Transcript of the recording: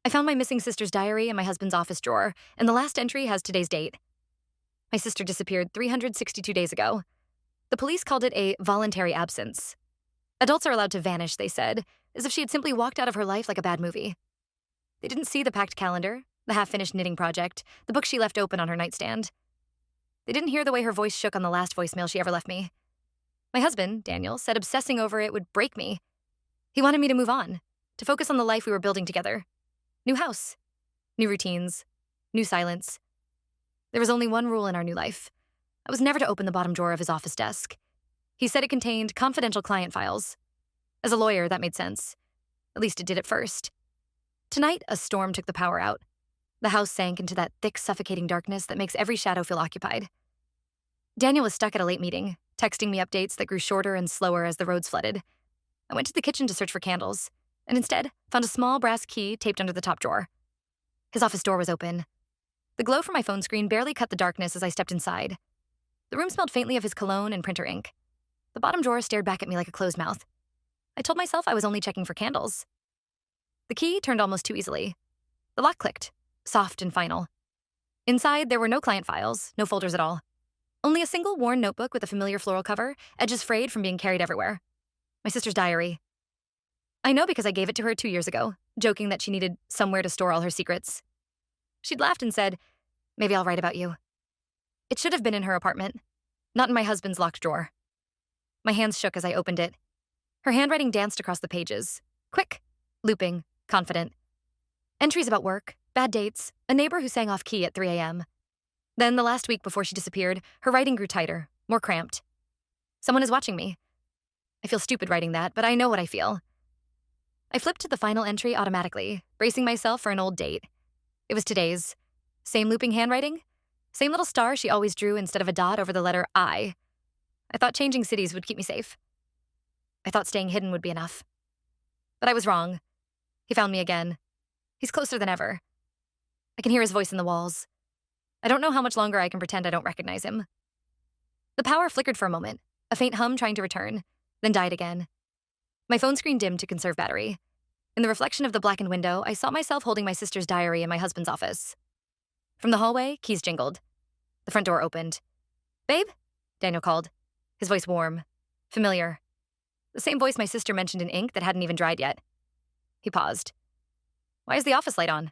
I found my missing sister's diary in my husband's office drawer, and the last entry has today's date. My sister disappeared 362 days ago. The police called it a voluntary absence. Adults are allowed to vanish, they said, as if she had simply walked out of her life like a bad movie. They didn't see the packed calendar, the half-finished knitting project, the book she left open on her nightstand. They didn't hear the way her voice shook on the last voicemail she ever left me. My husband, Daniel, said obsessing over it would break me. He wanted me to move on, to focus on the life we were building together. New house, new routines, new silence. There was only one rule in our new life. I was never to open the bottom drawer of his office desk. He said it contained confidential client files. As a lawyer, that made sense. At least it did at first. Tonight, a storm took the power out. The house sank into that thick, suffocating darkness that makes every shadow feel occupied. Daniel was stuck at a late meeting, texting me updates that grew shorter and slower as the roads flooded. I went to the kitchen to search for candles, and instead found a small brass key taped under the top drawer. His office door was open. The glow from my phone screen barely cut the darkness as I stepped inside. The room smelled faintly of his cologne and printer ink. The bottom drawer stared back at me like a closed mouth. I told myself I was only checking for candles. The key turned almost too easily. The lock clicked, soft and final. Inside, there were no client files, no folders at all. Only a single worn notebook with a familiar floral cover, edges frayed from being carried everywhere. My sister's diary. I know because I gave it to her 2 years ago, joking that she needed somewhere to store all her secrets. She'd laughed and said, "Maybe I'll write about you." It should have been in her apartment, not in my husband's locked drawer. My hands shook as I opened it. Her handwriting danced across the pages. Quick, looping, confident. Entries about work, bad dates, a neighbor who sang off key at 3 a.m. Then, the last week before she disappeared, her writing grew tighter, more cramped. Someone is watching me. I feel stupid writing that, but I know what I feel. I flipped to the final entry automatically, bracing myself for an old date. It was today's. Same looping handwriting, same little star she always drew instead of a dot over the letter I. I thought changing cities would keep me safe. I thought staying hidden would be enough. But I was wrong. He found me again. He's closer than ever. I can hear his voice in the walls. I don't know how much longer I can pretend I don't recognize him. The power flickered for a moment, a faint hum trying to return, then died again. My phone screen dimmed to conserve battery. In the reflection of the blackened window, I saw myself holding my sister's diary in my husband's office. From the hallway, keys jingled. The front door opened. "Babe?" Daniel called, his voice warm, familiar. The same voice my sister mentioned in ink that hadn't even dried yet. He paused. "Why is the office light on?"